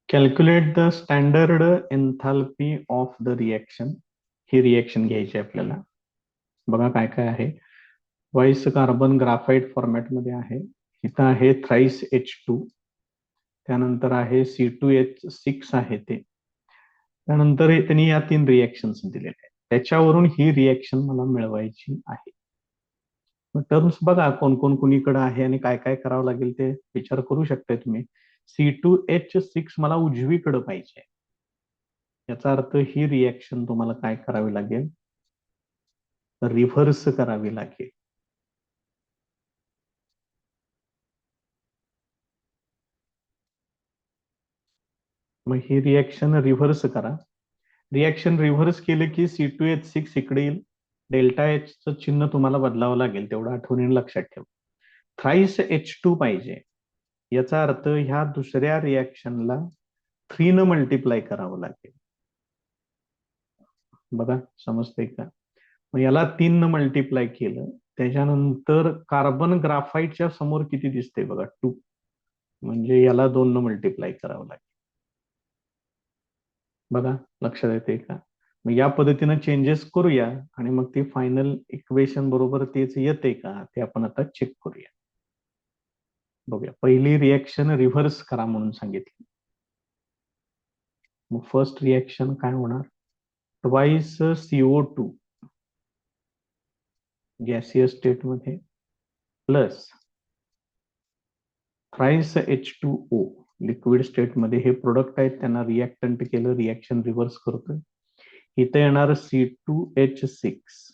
calculate the standard enthalpy of the reaction. He reaction घ्यायची आपल्याला. बघा काय काय आहे. वाईस कार्बन ग्राफाइट फॉर्मॅटमध्ये आहे. इथं आहे थ्राईस H2, त्यानंतर आहे C2H6 आहे ते. त्यानंतर त्यांनी या 3 रिॲक्शन्स दिलेल्या आहेत, त्याच्यावरून ही रिॲक्शन मला मिळवायची आहे. टर्म्स बघा कोण कोण कुणीकडे आहे आणि काय काय करावं लागेल ते विचार करू शकताय तुम्ही. C2H6 मला उजवीकडे पाहिजे, याचा अर्थ ही रिएक्शन तुम्हाला काय करावी लागेल, रिव्हर्स करावी लागेल. मग ही रिएक्शन रिव्हर्स करा. रिएक्शन रिव्हर्स केले की C2H6 इकडे येईल. डेल्टा एचचं चिन्ह तुम्हाला बदलावं लागेल, तेवढं आठवणीने लक्षात ठेवा. थ्राईस H2 पाहिजे, याचा अर्थ ह्या दुसऱ्या रिएक्शनला 3 न मल्टिप्लाय करावं लागेल. बघा समजतंय का? मग याला 3 न मल्टिप्लाय केलं त्याच्यानंतर कार्बन ग्राफाईटच्या समोर किती दिसते बघा, 2, म्हणजे याला 2 न मल्टिप्लाय करावं लागेल. बघा लक्षात येते का? मग या पद्धतीनं चेंजेस करूया आणि मग ते फायनल इक्वेशन बरोबर तेच येते का ते आपण आता चेक करूया. बघूया, पहिली रिएक्शन रिव्हर्स करा म्हणून सांगितली. मग फर्स्ट रिएक्शन काय होणार, ट्वाइस CO2 गॅसियस स्टेट मध्ये plus thrice H2O liquid state मध्ये. हे प्रोडक्ट आहेत, त्यांना रिएक्टंट केलं, रिएक्शन रिव्हर्स करतोय. इथे येणार C2H6,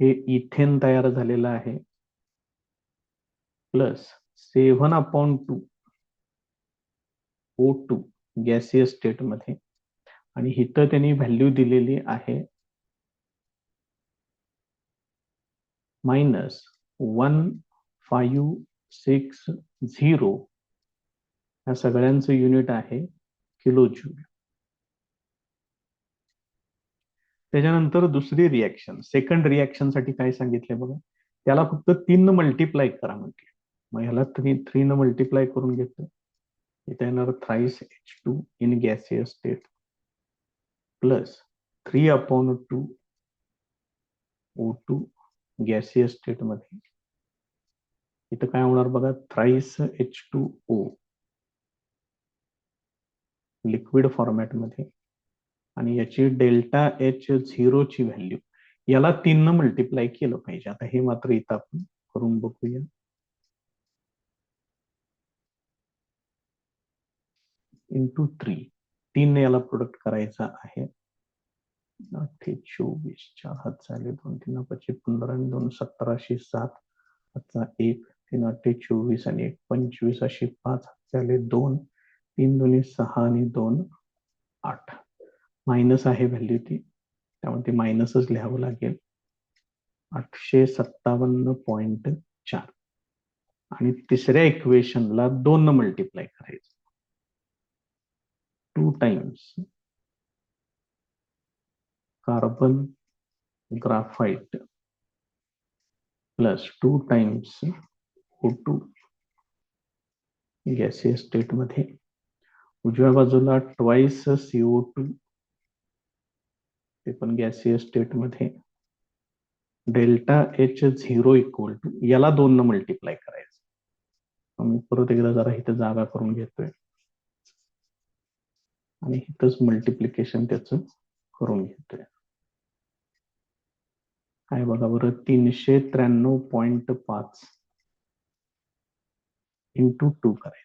हे इथेन तयार झालेलं आहे, प्लस 7/2 O2 गॅसियस स्टेट मध्ये, आणि इथं त्यांनी व्हॅल्यू दिलेली आहे -1560. या सगळ्यांचं युनिट आहे किलो जूल. त्याच्यानंतर दुसरी रिएक्शन, सेकंड रिएक्शन साठी काय सांगितलंय बघा, त्याला फक्त 3 न मल्टिप्लाय करा म्हटले. मग ह्याला 3 न मल्टिप्लाय करून घेतो. इथे येणार thrice H2 in gaseous state plus 3/2 O2 gaseous state मध्ये. इथं काय होणार बघा, थ्राइस H2O लिक्विड फॉर्मॅट मध्ये, आणि याची डेल्टा H0 ची व्हॅल्यू याला 3 न मल्टिप्लाय केलं पाहिजे. आता हे मात्र इथं आपण करून बघूया. इंटू 3 ने याला प्रोडक्ट करायचा आहे. 24, 4 हात झाले, 2 3 5 15 2 17 7 हातचा 1, 3 8 24 आणि 1 25 अशी 5 हात झाले, 2 3 2 6 आणि 2 8. मायनस आहे व्हॅल्यू ती, त्यामुळे ती मायनसच लिहावं लागेल. 857.4. आणि तिसऱ्या इक्वेशनला 2 न मल्टिप्लाय करायचं. 2 times carbon graphite plus 2 times O2 gaseous state मध्ये. उजव्या बाजूला ट्वाइस CO2, ते पण गॅसियस स्टेट मध्ये. डेल्टा H0 इक्वल टू, याला 2 न मल्टिप्लाय करायचं. मी परत एकदा जरा इथं जागा करून घेतोय आणि इथंच मल्टिप्लिकेशन त्याचं करून घेतोय. काय बघा बरं, 393.5 इंटू 2 करायचं.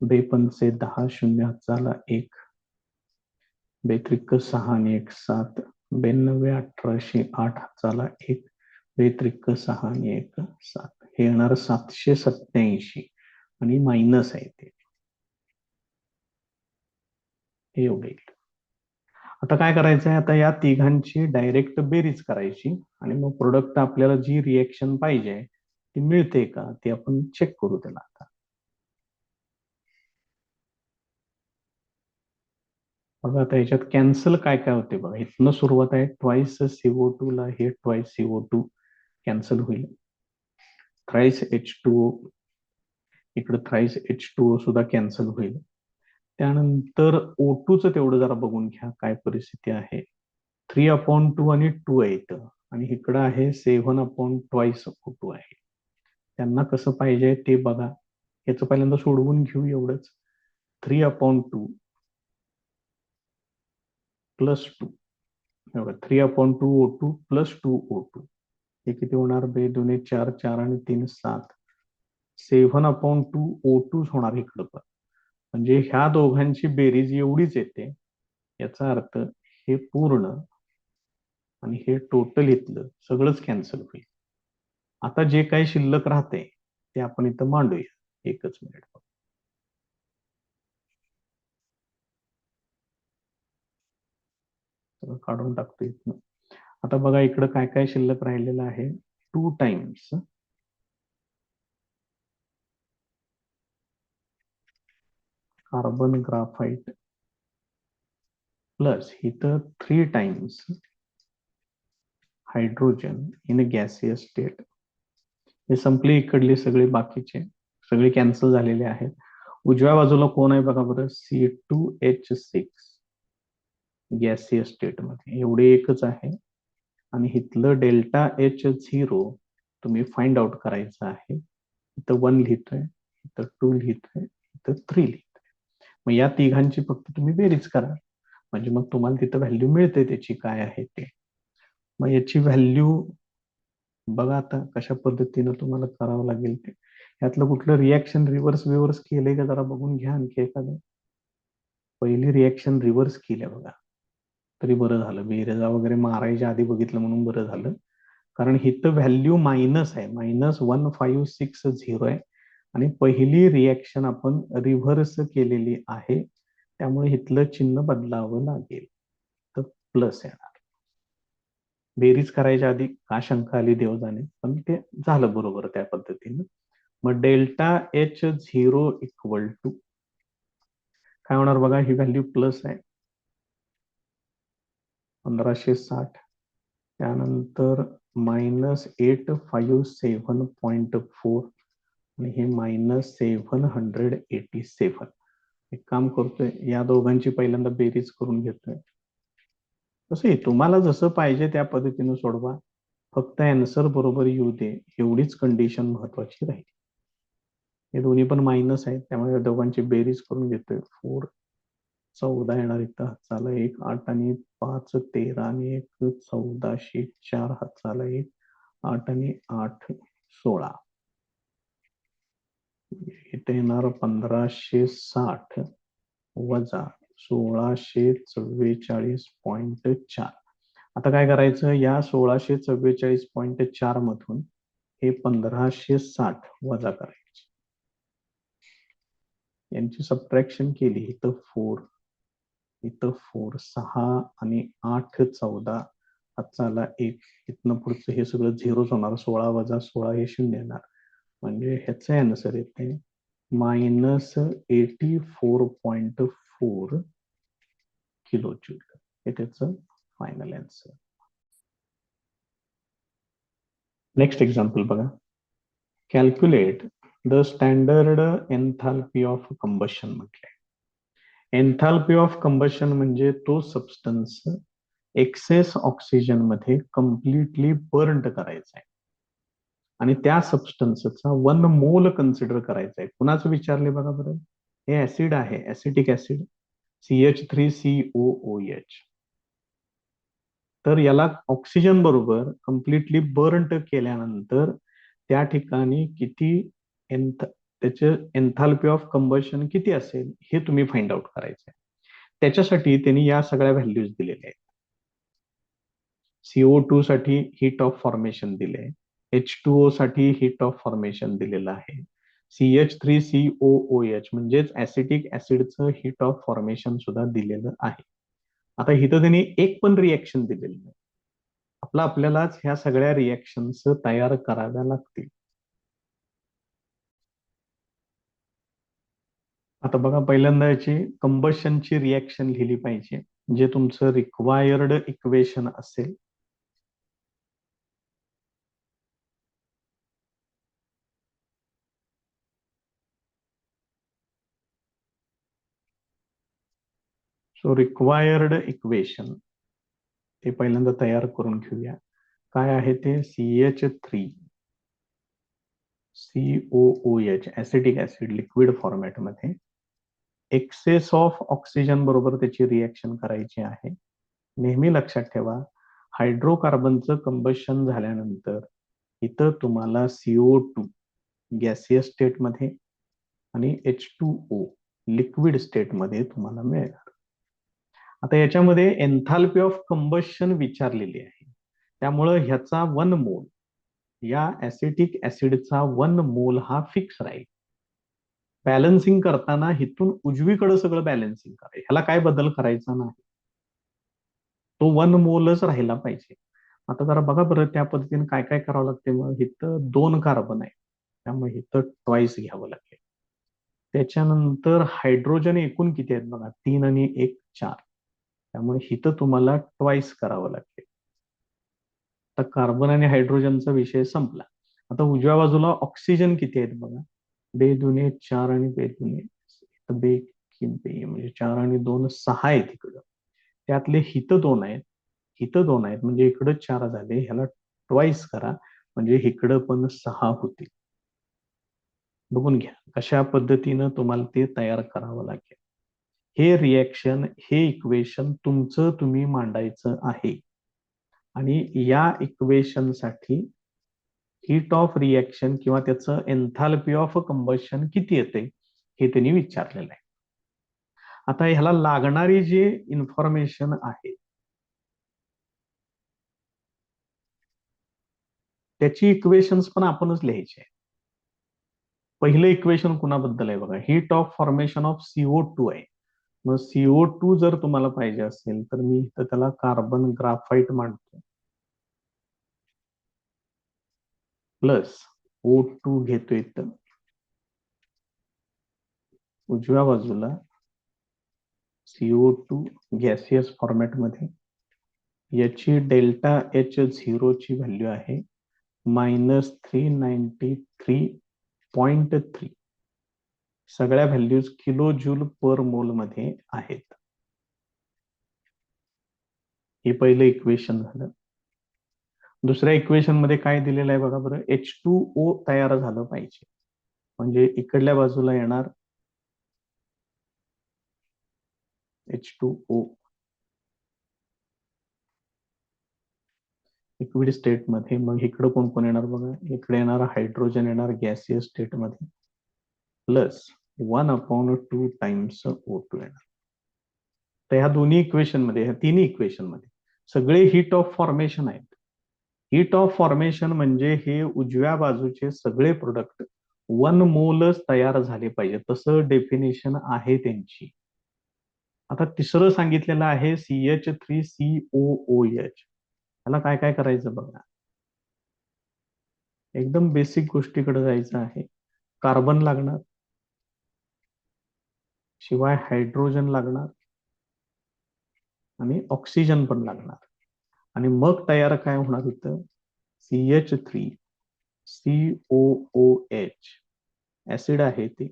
2 10, 0 हाताला 1, 2 6 आणि 1 7, 92 1808 हाताला 1, 2 6 आणि 1 7. हे येणार 787 आणि मायनस आहे ते, हे एवढे. आता काय करायचं आहे, आता या तिघांची डायरेक्ट बेरीज करायची आणि मग प्रोडक्ट आपल्याला जी रिएक्शन पाहिजे ती मिळते का ते आपण चेक करू त्याला. आता बघा, आता याच्यात कॅन्सल काय काय होते बघा. इथनं सुरुवात आहे, ट्वाइस CO2 ला हे ट्वाइस CO2 कॅन्सल होईल. थ्राइस H2O, इकडे थ्राइस H2O सुद्धा कॅन्सल होईल. त्यानंतर O2चं तेवढं जरा बघून घ्या काय परिस्थिती आहे. 3/2 आणि 2 आहे इथं, आणि इकडं आहे 7/2 O2 आहे. त्यांना कसं पाहिजे ते बघा. याचं पहिल्यांदा सोडवून घेऊ एवढंच. 3/2 प्लस 2, 3/2 O2 प्लस 2 O2. हे किती होणार, 2×4 4 आणि 3 7, 7/2 होणार इकडं पण. म्हणजे ह्या दोघांची बेरीज एवढीच येते. याचा अर्थ हे पूर्ण आणि हे टोटल इथलं सगळंच कॅन्सल होईल. आता जे काही शिल्लक राहते ते आपण इथं मांडूया. एकच मिनिट. काढून टाकतो इथनं. आता बघा इकडं काय काय शिल्लक राहिलेलं आहे. 2 टाइम्स कार्बन ग्राफाइट प्लस इथं 3 times hydrogen in a gaseous state. हे संपले इकडले सगळे, बाकीचे सगळे कॅन्सल झालेले आहेत. उजव्या बाजूला कोण आहे बघा बरं, C2H6 गॅसियस स्टेट मध्ये, एवढे एकच आहे. आणि इथलं डेल्टा H0 तुम्ही फाइंड आउट करायचं आहे. इथं 1 लिहितोय, इथं 2 लिहितोय, इथं 3 लिहितोय. मग या तिघांची फक्त तुम्ही बेरीज करा, म्हणजे मग तुम्हाला तिथं व्हॅल्यू मिळते त्याची काय आहे ते. मग याची व्हॅल्यू बघा आता कशा पद्धतीनं तुम्हाला करावं लागेल ते. यातलं कुठलं रिॲक्शन रिव्हर्स विव्हर्स केलंय का जरा बघून घ्या आणखी एखादं. पहिली रिॲक्शन रिव्हर्स केल्या बघा, तरी बरं झालं. बेरजा वगैरे मारायच्या आधी बघितलं म्हणून बरं झालं. कारण इथं व्हॅल्यू मायनस आहे, -1560 आहे. आणि पहिली रिॲक्शन आपण रिव्हर्स केलेली आहे, त्यामुळे इथलं चिन्ह बदलावं लागेल, तर प्लस येणार. बेरीज करायच्या आधी का शंका आली देव जाणे, पण ते झालं बरोबर त्या पद्धतीनं. मग डेल्टा H0 इक्वल टू काय होणार बघा, ही व्हॅल्यू प्लस आहे 1560, त्यानंतर -857.4 आणि हे -787. एक काम करतोय, या दोघांची पहिल्यांदा बेरीज करून घेतोय. तसंही तुम्हाला जसं पाहिजे त्या पद्धतीनं सोडवा, फक्त आन्सर बरोबर येऊ दे, एवढीच कंडिशन महत्वाची राहील. हे दोन्ही पण मायनस आहेत, त्यामुळे दोघांची बेरीज करून घेतोय. 4 14 येणार इथं, हाताला 1 8 आणि 5 13 आणि 1 14, 4 हाताला 1 8 आणि 8 16. इथे येणार 1560 वजा 1644.4. आता काय करायचं, या 1644.4 मधून हे 1560 वजा करायचे. यांची सबट्रॅक्शन केली, इथं 4 इथं 4 6 आणि 8 14 हाताला 1, इथनं पुढचं हे सगळं झिरोच होणार. 16 वजा 16 हे 0 येणार. म्हणजे ह्याचा आन्सर येते -84.4 किलो जूल. हे त्याचं फायनल आन्सर. नेक्स्ट एक्झाम्पल बघा. Calculate the standard enthalpy of combustion म्हटलंय. एन्थाल्पी ऑफ कंबशन म्हणजे तो सबस्टन्स एक्सेस ऑक्सिजन मध्ये कम्प्लिटली बर्न्ड करायचा आहे आणि त्या सबस्टन्सचा 1 मोल कन्सिडर करायचा आहे. कुणाचं विचारले बघा बरं, हे ऍसिड आहे, ऍसिटिक ऍसिड CH3COOH. तर याला ऑक्सिजन बरोबर कम्प्लिटली बर्न्ड केल्यानंतर त्या ठिकाणी किती त्याचे एन्थाल्पी ऑफ कंबशन किती असेल हे तुम्ही फाइंड आउट करायचं आहे. त्याच्यासाठी त्यांनी या सगळ्या व्हॅल्यूज दिलेल्या आहेत. CO2 साठी हीट ऑफ फॉर्मेशन दिले, H2O साठी हीट ऑफ फॉर्मेशन दिलेलं आहे, CH3COOH म्हणजेच ऍसिटिक ऍसिडचं हीट ऑफ फॉर्मेशन सुद्धा दिलेलं आहे. आता इथं त्यांनी एक पण रिएक्शन दिलेली नाही. आपल्यालाच ह्या सगळ्या रिएक्शन्स तयार कराव्या लागतील. आता बघा, पहिल्यांदा याची कंबशनची रिएक्शन लिहिली पाहिजे, जे तुमचं रिक्वायर्ड इक्वेशन असेल. सो रिक्वायर्ड इक्वेशन ते पहिल्यांदा तयार करून घेऊया. काय आहे ते, CH3COOH acetic acid liquid format मध्ये एक्सेस ऑफ ऑक्सिजन बरोबर त्याची रिएक्शन करायची आहे. नेहमी लक्षात ठेवा, हायड्रोकार्बनचं कंबशन झाल्यानंतर इथं तुम्हाला CO2 गॅसियस स्टेटमध्ये आणि H2O लिक्विड स्टेटमध्ये तुम्हाला मिळणार. आता याच्यामध्ये एन्थाल्पी ऑफ कंबशन विचारलेली आहे, त्यामुळं ह्याचा 1 मोल, या ऍसिटिक ऍसिडचा 1 मोल हा फिक्स राहील. बॅलन्सिंग करताना इथून उजवीकडे सगळं बॅलन्सिंग करा, ह्याला काय बदल करायचा नाही, तो 1 मोलच राहिला पाहिजे. आता जरा बघा बरं त्या पद्धतीने काय काय करावं लागते. मग इथं 2 कार्बन आहे, त्यामुळे इथं ट्वाईस घ्यावं लागेल. त्याच्यानंतर हायड्रोजन एकूण किती आहेत बघा, 3 आणि 1 4, त्यामुळे इथं तुम्हाला ट्वाईस करावं लागेल. आता कार्बन आणि हायड्रोजनचा विषय संपला. आता उजव्या बाजूला ऑक्सिजन किती आहेत बघा, 2 दुणे 4 आणि 2 दुणे 2 म्हणजे 4 आणि 2 6 आहेत इकडं. त्यातले हित 2 आहेत, हित 2 आहेत, म्हणजे इकडं 4 झाले. ह्याला ट्वाईस करा म्हणजे इकडं पण 6 होतील. बघून घ्या कशा पद्धतीनं तुम्हाला ते तयार करावं लागेल. हे रिएक्शन, हे इक्वेशन तुमचं तुम्ही मांडायचं आहे. आणि या इक्वेशनसाठी हीट ऑफ रिएक्शन किंवा त्याचं एन्थाल्पी ऑफ कंबशन किती येते हे त्यांनी विचारलेलं आहे. आता ह्याला लागणारी जी इन्फॉर्मेशन आहे त्याची इक्वेशन्स पण आपणच लिहायचे. पहिलं इक्वेशन कुणाबद्दल आहे बघा, heat of formation of CO2 आहे. मग CO2 जर तुम्हाला पाहिजे असेल तर मी इथं त्याला कार्बन ग्राफाईट मांडतो प्लस O2 घेतो इथं उजव्या बाजूला, CO2 गॅसियस फॉर्मॅटमध्ये, याची डेल्टा H0 ची व्हॅल्यू आहे -393.3. सगळ्या व्हॅल्यूज किलो जूल पर मोल मध्ये आहेत. हे पहिलं इक्वेशन झालं. दुसऱ्या इक्वेशन मध्ये काय दिलेलं आहे बघा बरं, H2O तयार झालं पाहिजे, म्हणजे इकडल्या बाजूला येणार H2O लिक्विड स्टेट मध्ये. मग इकडं कोण कोण येणार बघा, इकडे येणार हायड्रोजन येणार गॅसियस स्टेट मध्ये प्लस 1/2 टाइम्स O2 येणार. तर ह्या दोन्ही इक्वेशन मध्ये, ह्या तिन्ही इक्वेशन मध्ये सगळे हीट ऑफ फॉर्मेशन आहेत. हीट ऑफ फॉर्मेशन म्हणजे हे उजव्या बाजूचे सगळे प्रोडक्ट 1 मोलच तयार झाले पाहिजे, तसं डेफिनेशन आहे त्यांची. आता तिसरं सांगितलेलं आहे CH3COOH. त्याला काय काय करायचं बघा, एकदम बेसिक गोष्टीकडे जायचं आहे. कार्बन लागणार, शिवाय हायड्रोजन लागणार आणि ऑक्सिजन पण लागणार. आणि मग तयार काय होणार इथं, CH3COOH ऍसिड आहे ते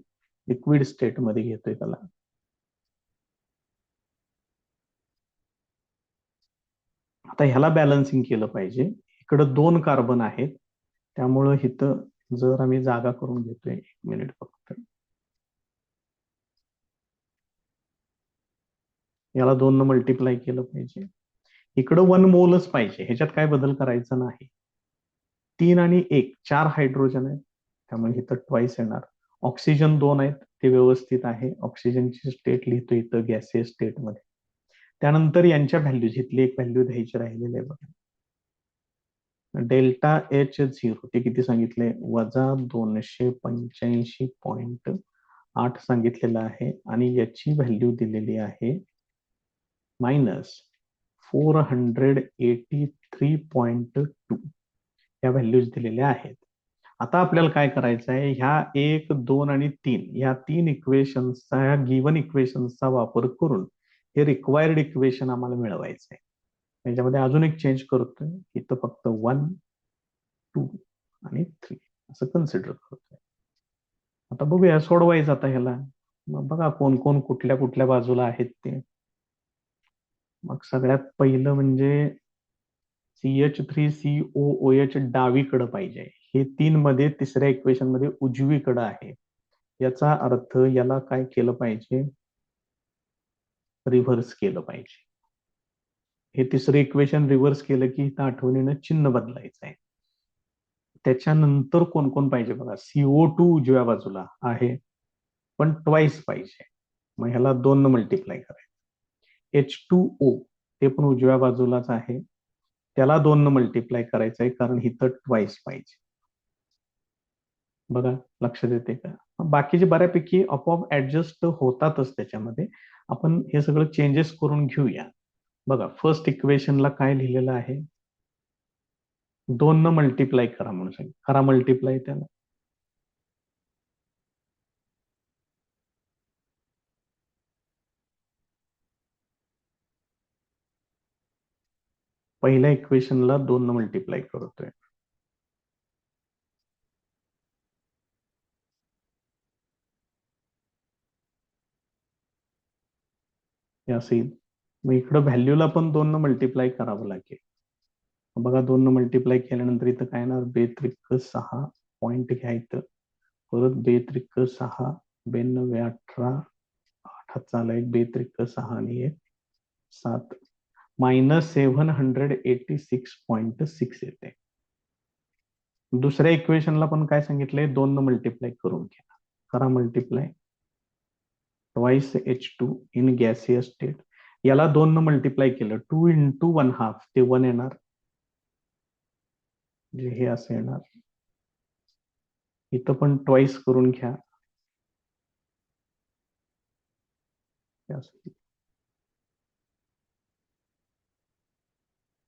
लिक्विड स्टेट मध्ये घेतोय त्याला. आता ह्याला बॅलन्सिंग केलं पाहिजे. इकडं 2 कार्बन आहेत, त्यामुळं इथं जर आम्ही जागा करून घेतोय, 1 मिनिट फक्त, याला 2 न मल्टिप्लाय केलं पाहिजे. इकडं 1 मोलच पाहिजे, ह्याच्यात काय बदल करायचा नाही. 3 आणि 1 4 हायड्रोजन आहेत, त्यामुळे इथं ट्वाईस येणार. ऑक्सिजन 2 आहेत, ते व्यवस्थित आहे. ऑक्सिजनची स्टेट लिहितो इथं गॅसियस स्टेट मध्ये. त्यानंतर यांच्या व्हॅल्यूज, इथली एक व्हॅल्यू द्यायची राहिलेली आहे बघा, डेल्टा H0 ते किती सांगितले, -285.8 सांगितलेलं आहे. आणि याची व्हॅल्यू दिलेली आहे -483.2. या व्हॅल्यूज दिलेल्या आहेत. आता आपल्याला काय करायचं आहे, ह्या 1 2 आणि 3 या 3 इक्वेशन्सचा, ह्या गिवन इक्वेशन्सचा वापर करून हे रिक्वायर्ड इक्वेशन आम्हाला मिळवायचं आहे. याच्यामध्ये अजून एक चेंज करतोय, इथं फक्त 1 2 आणि 3 असं कन्सिडर करतोय. आता बघूया सोडवायचं आता ह्याला. मग बघा कोण कोण कुठल्या कुठल्या बाजूला आहेत ते. मग सगळ्यात पहिलं म्हणजे CH3COOH डावीकडे पाहिजे. हे 3 मध्ये तिसऱ्या इक्वेशन मध्ये उजवीकडे आहे. याचा अर्थ याला काय केलं पाहिजे, रिव्हर्स केलं पाहिजे. हे तिसरं इक्वेशन रिव्हर्स केलं की इथं आठवणीनं चिन्ह बदलायचं आहे. त्याच्यानंतर कोण कोण पाहिजे बघा, CO2 उजव्या बाजूला आहे पण ट्वाईस पाहिजे, मग ह्याला 2 मल्टिप्लाय करायचं. H2O ते पण उजव्या बाजूलाच आहे, त्याला 2 मल्टिप्लाय करायचं आहे कारण इथं ट्वाईस पाहिजे. बघा लक्षात येते का? बाकीचे बऱ्यापैकी आपोआप ऍडजस्ट होतातच त्याच्यामध्ये. आपण हे सगळं चेंजेस करून घेऊया. बघा फर्स्ट इक्वेशनला काय लिहिलेलं आहे, 2 न मल्टिप्लाय करा म्हणून सांगितलं. करा मल्टिप्लाय त्याला. पहिल्या इक्वेशनला 2 न मल्टिप्लाय करतोय. हे असं येईल. मग इकडं व्हॅल्यूला पण 2 न मल्टिप्लाय करावं लागेल. बघा 2 न मल्टिप्लाय केल्यानंतर इथं काय येणार, 2 त्रिक 6 पॉईंट घ्यायचं, परत 2 त्रिक 6 92 18 8 हातचा 1 2 त्रिक 6 आणि 1 7 -786.6 येते. दुसऱ्या इक्वेशनला पण काय सांगितलंय, 2 न मल्टिप्लाय करून घ्या. करा multiply. Twice H2 in gaseous state. याला 2 न मल्टिप्लाय केलं, 2 इंटू 1/2 ते 1 येणार, म्हणजे हे असं येणार. इथं पण ट्वाइस करून घ्या.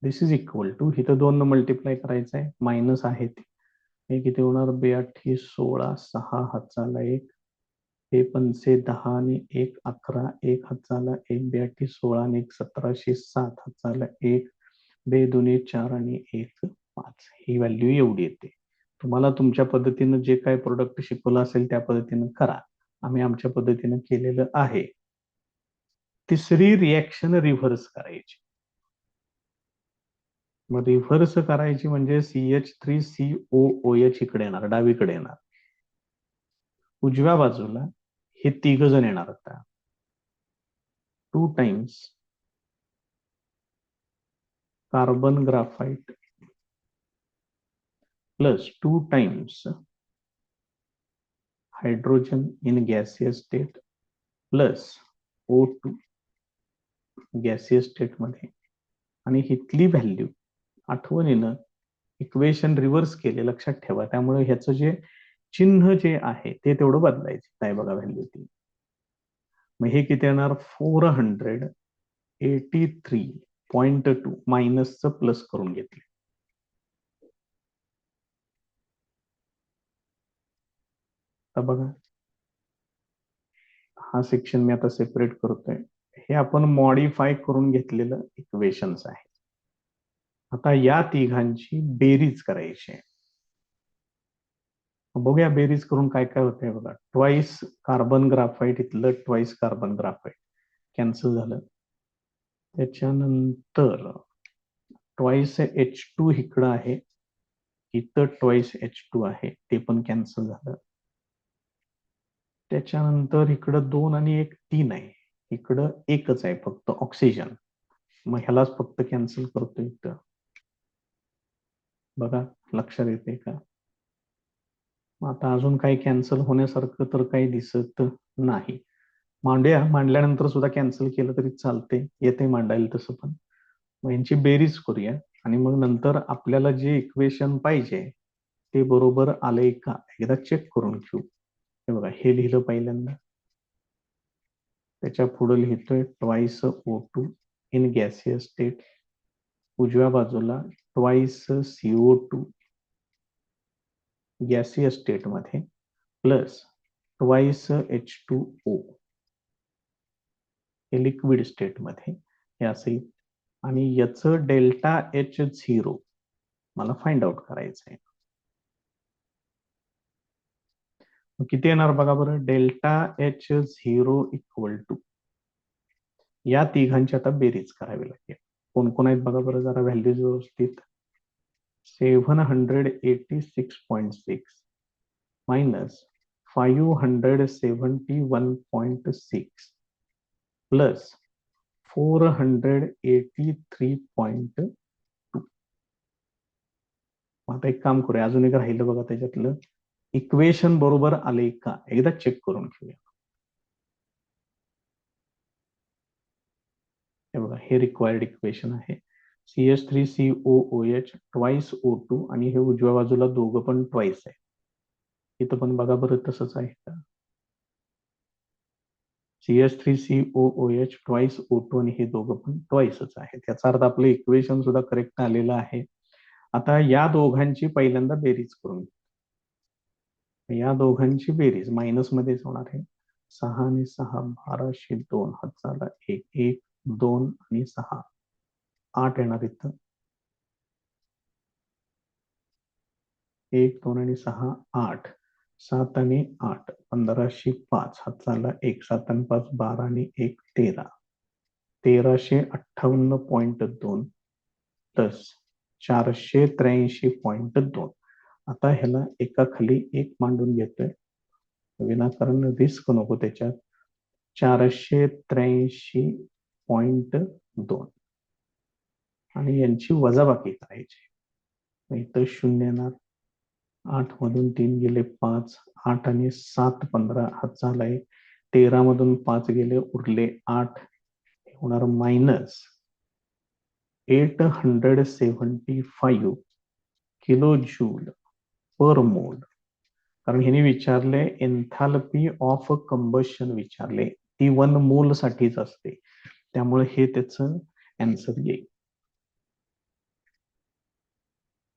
दिस इज इक्वल टू, इथं 2 न मल्टिप्लाय करायचं आहे, मायनस आहे ते. हे किती होणार, 2 8 16 6 हातचाला 1 हे 5 10 आणि 1 11 1 हातचाला 1 2 8 16 आणि 1 17 7 हातचाला 1 2 2 4 आणि 1 5. ही व्हॅल्यू एवढी येते. तुम्हाला तुमच्या पद्धतीनं जे काय प्रोडक्ट शिकवलं असेल त्या पद्धतीनं करा. आम्ही आमच्या पद्धतीनं केलेलं आहे. तिसरी रिॲक्शन रिव्हर्स करायची. मग रिव्हर्स करायची म्हणजे CH3COOH इकडे येणार, डावीकडे येणार. उजव्या बाजूला हे 3 जण येणार आता. 2 times carbon graphite plus 2 times hydrogen in gaseous state plus O2 gaseous state मध्ये. आणि इथली व्हॅल्यू आठवणीनं इक्वेशन रिव्हर्स केले, लक्षात ठेवा. त्यामुळे ह्याचं जे चिन्ह जे आहे ते तेवढं बदलायचं. काय बघा व्हॅल्यू ती. मग हे किती येणार, 483.2 मायनसचं प्लस करून घेतले. आता बघा हा सेक्शन मी आता सेपरेट करतोय. हे आपण मॉडिफाय करून घेतलेलं इक्वेशन्स आहे. आता या तिघांची बेरीज करायची आहे. बघूया बेरीज करून काय काय होतंय. बघा ट्वाइस कार्बन ग्राफाइट, इथलं ट्वाइस कार्बन ग्राफाइट कॅन्सल झालं. त्याच्यानंतर ट्वाइस H2 इकडं आहे, इथं ट्वाइस H2 आहे, ते पण कॅन्सल झालं. त्याच्यानंतर इकडं 2 आणि 1 3 आहे, इकडं एकच आहे फक्त ऑक्सिजन. मग ह्यालाच फक्त कॅन्सल करतो इथं. बघा लक्षात येते का? आता अजून काही कॅन्सल होण्यासारखं तर काही दिसत नाही. मांडूया, मांडल्यानंतर सुद्धा कॅन्सल केलं तरी चालते, येते मांडायला तसं पण. मग यांची बेरीज करूया आणि मग नंतर आपल्याला जे इक्वेशन पाहिजे ते बरोबर आलंय का एकदा चेक करून घेऊ. हे बघा हे लिहिलं पहिल्यांदा, त्याच्या पुढे लिहितोय twice O2 in gaseous state, उजव्या बाजूला ट्वाइस CO2 गॅसियस स्टेट मध्ये प्लस ट्वाइस H2O हे लिक्विड स्टेट मध्ये. हे असे आणि याचं डेल्टा H0 मला फाइंड आउट करायचं आहे. किती येणार बघा बरं, डेल्टा H0 इक्वल टू, या तिघांची आता बेरीज करावी लागेल. कोण कोण आहेत बघा बरं जरा व्हॅल्यूज व्यवस्थित. 786.6 मायनस 571.6 प्लस 483.2. आता एक काम करूया, अजून एक राहिलं बघा त्याच्यातलं, इक्वेशन बरोबर आले का एकदा चेक करून घेऊया. हे बघा, हे रिक्वायर्ड इक्वेशन आहे. CH3COOH ट्वाइस O2 आणि हे उजव्या बाजूला दोघं पण ट्वाइस आहे. इथं पण बघा बरं तसंच आहे का. CH3COOH ट्वाइस O2 आणि हे दोघं पण ट्वाइसच आहे. त्याचा अर्थ आपलं इक्वेशन सुद्धा करेक्ट आलेलं आहे. आता या दोघांची पहिल्यांदा बेरीज करून, या दोघांची बेरीज मायनस मध्येच होणार आहे. 6 आणि 6 12 2 हाताला 1 1 2 आणि 6 8 येणार इथं. 1 2 आणि 6 8 7 आणि 8 1505 हाताला 1 7 आणि 5 12 आणि 1 13 1358.2 प्लस 483.2. आता ह्याला एका खाली एक मांडून घेतोय, विनाकारण रिस्क नको त्याच्यात. 483.2 आणि यांची वजाबाकी करायची. इथं 0 येणार. 8 मधून 3 गेले 5, 8 आणि 7 15 हात झालाय. 13 मधून 5 गेले उरले 8, होणार मायनस 875 किलो जूल पर मोल. कारण ह्याने विचारले एन्थाल्पी ऑफ कंबशन विचारले, ती 1 मोल साठीच असते, त्यामुळे हे त्याचं आन्सर येईल.